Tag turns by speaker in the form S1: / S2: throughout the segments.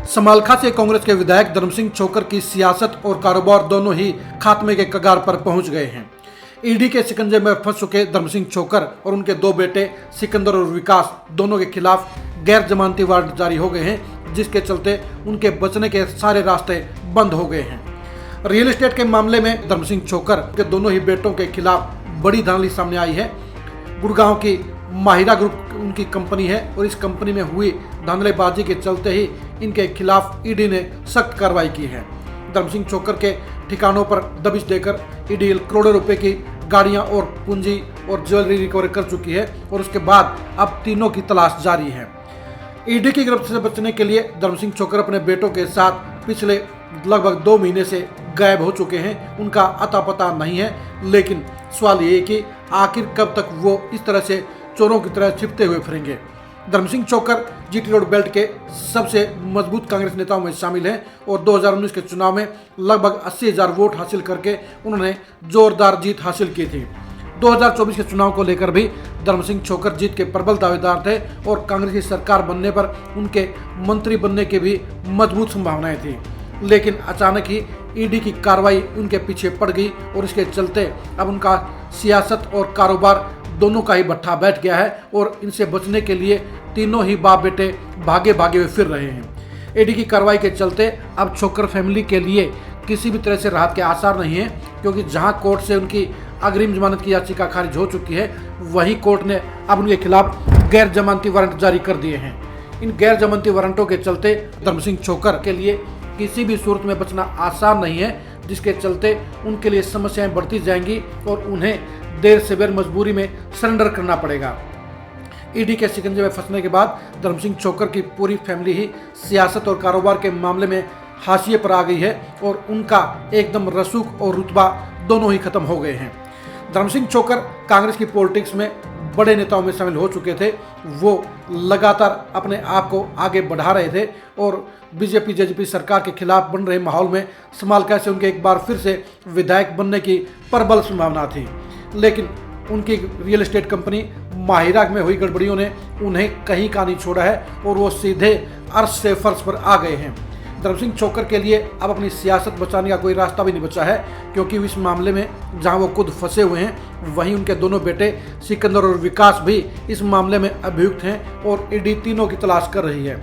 S1: समालखा से कांग्रेस के विधायक धर्म सिंह छोक्कर की सियासत और कारोबार दोनों ही खात्मे के कगार पर पहुंच गए हैं। ईडी के शिकंजे में फंस चुके धर्म सिंह छोक्कर और उनके दो बेटे सिकंदर और विकास दोनों के खिलाफ गैर जमानती वारंट जारी हो गए हैं, जिसके चलते उनके बचने के सारे रास्ते बंद हो गए हैं। रियल एस्टेट के मामले में धर्म सिंह छोक्कर के दोनों ही बेटों के खिलाफ बड़ी धांधली सामने आई है। गुड़गांव की माहिरा ग्रुप उनकी कंपनी है और इस कंपनी में हुई धांधलेबाजी के चलते ही इनके खिलाफ ईडी ने सख्त कार्रवाई की है। धर्म सिंह छोक्कर के ठिकानों पर दबिश देकर ईडी करोड़ों रुपए की गाड़ियां और पूंजी और ज्वेलरी रिकवर कर चुकी है और उसके बाद अब तीनों की तलाश जारी है। ईडी की गिरफ्त से बचने के लिए धर्म सिंह छोक्कर अपने बेटों के साथ पिछले लगभग 2 महीने से गायब हो चुके हैं। उनका अता पता नहीं है, लेकिन सवाल ये है कि आखिर कब तक वो इस तरह से चोरों की तरह छिपते हुए फिरेंगे। धर्म Singh Chhokar GT road belt के सबसे मजबूत कांग्रेस नेताओं में शामिल हैं और 2019 के चुनाव में लगभग 80,000 वोट हासिल करके उन्होंने जोरदार जीत हासिल की थी। 2024 के चुनाव को लेकर भी धर्म सिंह छोक्कर जीत के प्रबल दावेदार थे और कांग्रेस की सरकार बनने पर उनके मंत्री बनने की भी मजबूत संभावनाएं थी, लेकिन अचानक ही ईडी की कार्रवाई उनके पीछे पड़ गई और इसके चलते अब उनका सियासत और कारोबार दोनों का ही भट्ठा बैठ गया है और इनसे बचने के लिए तीनों ही बाप बेटे भागे भागे हुए फिर रहे हैं। ईडी की कार्रवाई के चलते अब छोक्कर फैमिली के लिए किसी भी तरह से राहत के आसार नहीं है, क्योंकि जहां कोर्ट से उनकी अग्रिम जमानत की याचिका खारिज हो चुकी है, वहीं कोर्ट ने अब उनके खिलाफ गैर जमानती वारंट जारी कर दिए हैं। इन गैर जमानती वारंटों के चलते धर्म सिंह छोक्कर के लिए किसी भी सूरत में बचना आसान नहीं है, जिसके चलते उनके लिए समस्याएं बढ़ती जाएंगी और उन्हें देर से बेर मजबूरी में सरेंडर करना पड़ेगा। ईडी के शिकंजे में फंसने के बाद धर्म सिंह छोक्कर की पूरी फैमिली ही सियासत और कारोबार के मामले में हाशिए पर आ गई है और उनका एकदम रसूख और रुतबा दोनों ही खत्म हो गए हैं। धर्म सिंह छोक्कर कांग्रेस की पॉलिटिक्स में बड़े नेताओं में शामिल हो चुके थे। वो लगातार अपने आप को आगे बढ़ा रहे थे और बीजेपी जेजेपी सरकार के खिलाफ बन रहे माहौल में समालखा से उनके एक बार फिर से विधायक बनने की प्रबल संभावना थी, लेकिन उनकी रियल एस्टेट कंपनी माहिरा में हुई गड़बड़ियों ने उन्हें कहीं का नहीं छोड़ा है और वो सीधे अर्श से फर्श पर आ गए हैं। धर्म सिंह छोक्कर के लिए अब अपनी सियासत बचाने का कोई रास्ता भी नहीं बचा है, क्योंकि इस मामले में जहां वो खुद फंसे हुए हैं, वहीं उनके दोनों बेटे सिकंदर और विकास भी इस मामले में अभियुक्त हैं और ईडी तीनों की तलाश कर रही है।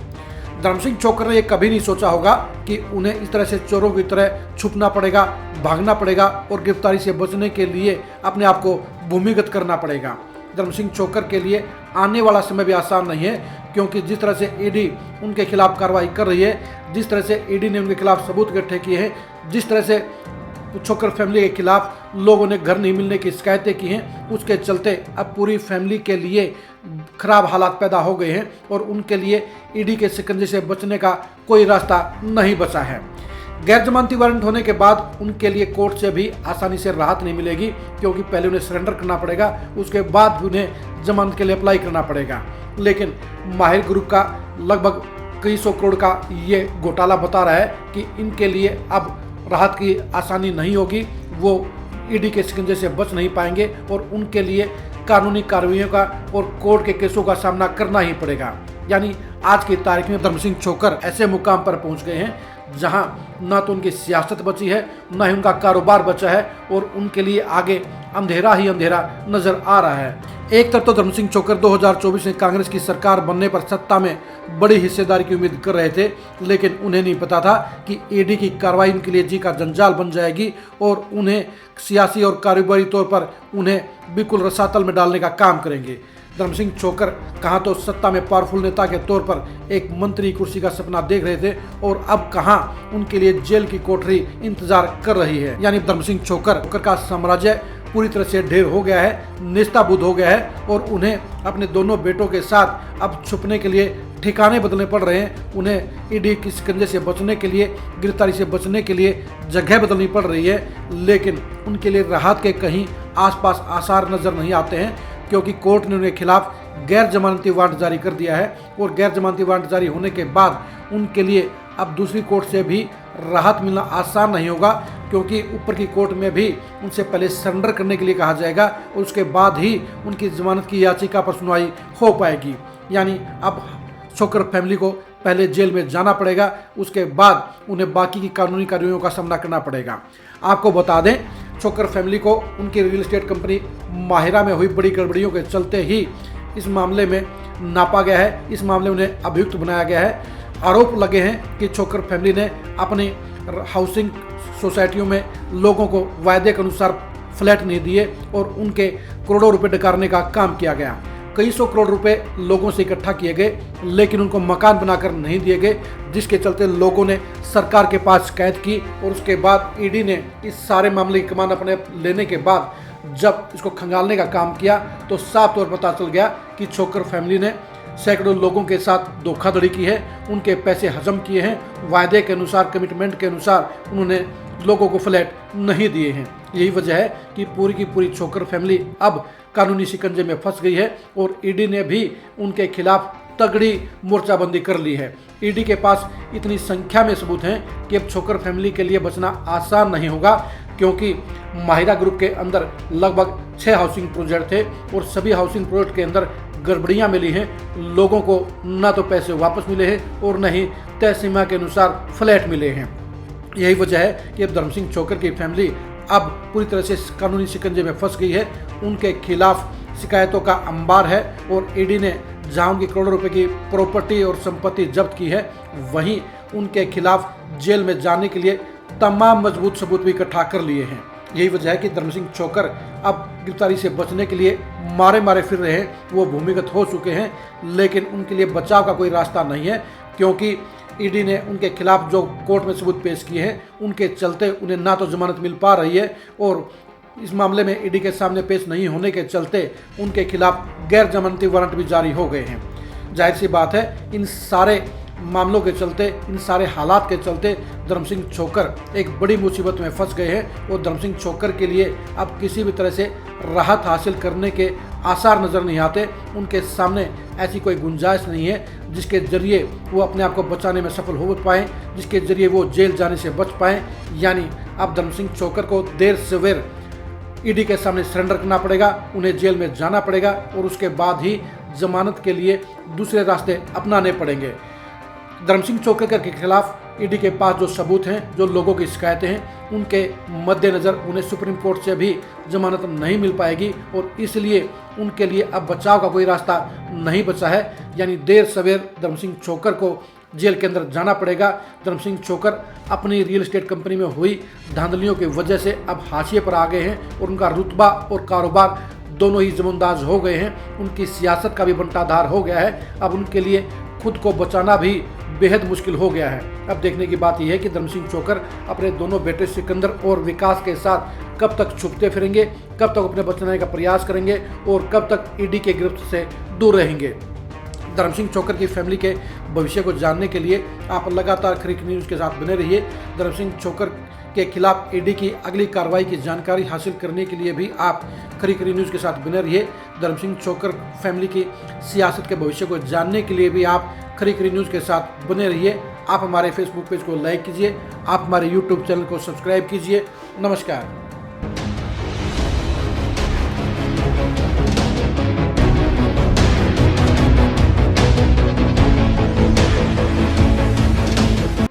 S1: धर्म सिंह छोक्कर ने यह कभी नहीं सोचा होगा कि उन्हें इस तरह से चोरों की तरह छुपना पड़ेगा, भागना पड़ेगा और गिरफ्तारी से बचने के लिए अपने आप को भूमिगत करना पड़ेगा। धर्म सिंह छोक्कर के लिए आने वाला समय भी आसान नहीं है, क्योंकि जिस तरह से ईडी उनके खिलाफ कार्रवाई कर रही है, जिस तरह से ईडी ने उनके खिलाफ सबूत इकट्ठे किए हैं, जिस तरह से छोक्कर फैमिली के खिलाफ लोगों ने घर नहीं मिलने की शिकायतें की हैं, उसके चलते अब पूरी फैमिली के लिए खराब हालात पैदा हो गए हैं और उनके लिए ईडी के शिकंजे से बचने का कोई रास्ता नहीं बचा है। गैर जमानती वारंट होने के बाद उनके लिए कोर्ट से भी आसानी से राहत नहीं मिलेगी, क्योंकि पहले उन्हें सरेंडर करना पड़ेगा, उसके बाद भी उन्हें जमानत के लिए अप्लाई करना पड़ेगा। लेकिन माहिर ग्रुप का लगभग कई सौ करोड़ का ये घोटाला बता रहा है कि इनके लिए अब राहत की आसानी नहीं होगी, वो ईडी के शिकंजे से बच नहीं पाएंगे और उनके लिए कानूनी कार्रवाइयों का और कोर्ट के केसों का सामना करना ही पड़ेगा। यानी आज की तारीख में धर्म सिंह छोक्कर ऐसे मुकाम पर पहुंच गए हैं जहां ना तो उनकी सियासत बची है, ना ही उनका कारोबार बचा है और उनके लिए आगे अंधेरा ही अंधेरा नजर आ रहा है। एक तरफ तो धर्म सिंह छोक्कर 2024 में कांग्रेस की सरकार बनने पर सत्ता में बड़ी हिस्सेदारी की उम्मीद कर रहे थे, लेकिन उन्हें नहीं पता था कि ईडी की कार्रवाई उनके लिए जी का जंजाल बन जाएगी और उन्हें सियासी और कारोबारी तौर पर उन्हें बिल्कुल रसातल में डालने का काम करेंगे। धर्म सिंह छोक्कर कहाँ तो सत्ता में पावरफुल नेता के तौर पर एक मंत्री कुर्सी का सपना देख रहे थे और अब कहाँ उनके लिए जेल की कोठरी इंतजार कर रही है। यानी धर्म सिंह छोक्कर का साम्राज्य पूरी तरह से ढेर हो गया है, नेस्ताबूद हो गया है और उन्हें अपने दोनों बेटों के साथ अब छुपने के लिए ठिकाने बदलने पड़ रहे हैं। उन्हें ईडी के शिकंजे से बचने के लिए, गिरफ्तारी से बचने के लिए जगह बदलनी पड़ रही है, लेकिन उनके लिए राहत के कहीं आसपास आसार नजर नहीं आते हैं, क्योंकि कोर्ट ने उनके खिलाफ गैर जमानती वारंट जारी कर दिया है और गैर जमानती वारंट जारी होने के बाद उनके लिए अब दूसरी कोर्ट से भी राहत मिलना आसान नहीं होगा, क्योंकि ऊपर की कोर्ट में भी उनसे पहले सरेंडर करने के लिए कहा जाएगा और उसके बाद ही उनकी जमानत की याचिका पर सुनवाई हो पाएगी। यानी अब छोक्कर फैमिली को पहले जेल में जाना पड़ेगा, उसके बाद उन्हें बाकी की कानूनी कार्रवाइयों का सामना करना पड़ेगा। आपको बता दें, छोकर फैमिली को उनकी रियल एस्टेट कंपनी माहिरा में हुई बड़ी गड़बड़ियों के चलते ही इस मामले में नापा गया है। इस मामले में उन्हें अभियुक्त बनाया गया है। आरोप लगे हैं कि छोकर फैमिली ने अपनी हाउसिंग सोसाइटियों में लोगों को वायदे के अनुसार फ्लैट नहीं दिए और उनके करोड़ों रुपए डकारने का काम किया गया। कई सौ करोड़ रुपए लोगों से इकट्ठा किए गए, लेकिन उनको मकान बनाकर नहीं दिए गए, जिसके चलते लोगों ने सरकार के पास शिकायत की और उसके बाद ईडी ने इस सारे मामले की कमान अपने लेने के बाद जब इसको खंगालने का काम किया तो साफ तौर पर पता चल गया कि छोकर फैमिली ने सैकड़ों लोगों के साथ धोखाधड़ी की है, उनके पैसे हजम किए हैं, वायदे के अनुसार, कमिटमेंट के अनुसार उन्होंने लोगों को फ्लैट नहीं दिए हैं। यही वजह है कि पूरी की पूरी छोकर फैमिली अब कानूनी शिकंजे में फंस गई है और ईडी ने भी उनके खिलाफ तगड़ी मोर्चाबंदी कर ली है। ईडी के पास इतनी संख्या में सबूत हैं कि अब छोकर फैमिली के लिए बचना आसान नहीं होगा, क्योंकि माहिरा ग्रुप के अंदर लगभग 6 हाउसिंग प्रोजेक्ट थे और सभी हाउसिंग प्रोजेक्ट के अंदर गड़बड़ियां मिली हैं। लोगों को ना तो पैसे वापस मिले हैं और न ही तय सीमा के अनुसार फ्लैट मिले हैं। यही वजह है कि अब धर्म सिंह छोकर की फैमिली अब पूरी तरह से कानूनी शिकंजे में फंस गई है। उनके खिलाफ शिकायतों का अंबार है और ईडी ने जहां उनकी करोड़ों रुपए की प्रॉपर्टी और संपत्ति जब्त की है, वहीं उनके खिलाफ जेल में जाने के लिए तमाम मजबूत सबूत भी इकट्ठा कर लिए हैं। यही वजह है कि धर्म सिंह छोकर अब गिरफ्तारी से बचने के लिए मारे फिर रहे हैं। वो भूमिगत हो चुके हैं, लेकिन उनके लिए बचाव का कोई रास्ता नहीं है, क्योंकि ईडी ने उनके खिलाफ जो कोर्ट में सबूत पेश किए हैं, उनके चलते उन्हें ना तो जमानत मिल पा रही है और इस मामले में ईडी के सामने पेश नहीं होने के चलते उनके खिलाफ गैर जमानती वारंट भी जारी हो गए हैं। जाहिर सी बात है, इन सारे मामलों के चलते, इन सारे हालात के चलते धर्म सिंह छोकर एक बड़ी मुसीबत में फंस गए हैं और धर्म सिंह छोकर के लिए अब किसी भी तरह से राहत हासिल करने के आसार नज़र नहीं आते। उनके सामने ऐसी कोई गुंजाइश नहीं है जिसके जरिए वो अपने आप को बचाने में सफल हो पाएँ, जिसके जरिए वो जेल जाने से बच पाएँ। यानी अब धर्म सिंह छोकर को देर सवेर ईडी के सामने सरेंडर करना पड़ेगा, उन्हें जेल में जाना पड़ेगा और उसके बाद ही जमानत के लिए दूसरे रास्ते अपनाने पड़ेंगे। धर्म सिंह छोकर के खिलाफ ईडी के पास जो सबूत हैं, जो लोगों की शिकायतें हैं, उनके मद्देनज़र उन्हें सुप्रीम कोर्ट से भी जमानत नहीं मिल पाएगी और इसलिए उनके लिए अब बचाव का कोई रास्ता नहीं बचा है। यानी देर सवेर धर्म सिंह छोकर को जेल के अंदर जाना पड़ेगा। धर्म सिंह छोकर अपनी रियल एस्टेट कंपनी में हुई धांधलियों की वजह से अब हाशिए पर आ गए हैं और उनका रुतबा और कारोबार दोनों ही जमंदाज हो गए हैं। उनकी सियासत का भी बंटाधार हो गया है। अब उनके लिए खुद को बचाना भी बेहद मुश्किल हो गया है। अब देखने की बात यह है कि धर्म सिंह छोकर अपने दोनों बेटे सिकंदर और विकास के साथ कब तक छुपते फिरेंगे, कब तक अपने बचाने का प्रयास करेंगे और कब तक ईडी के गिरफ्त से दूर रहेंगे। धर्म सिंह छोकर की फैमिली के भविष्य को जानने के लिए आप लगातार खरीक न्यूज़ के साथ बने रहिए। धर्म सिंह छोकर के खिलाफ ईडी की अगली कार्रवाई की जानकारी हासिल करने के लिए भी आप खरीक न्यूज़ के साथ बने रहिए। धर्म सिंह छोकर फैमिली की सियासत के भविष्य को जानने के लिए भी आप खरीक न्यूज़ के साथ बने रहिए। आप हमारे फेसबुक पेज को लाइक कीजिए, आप हमारे यूट्यूब चैनल को सब्सक्राइब कीजिए। नमस्कार।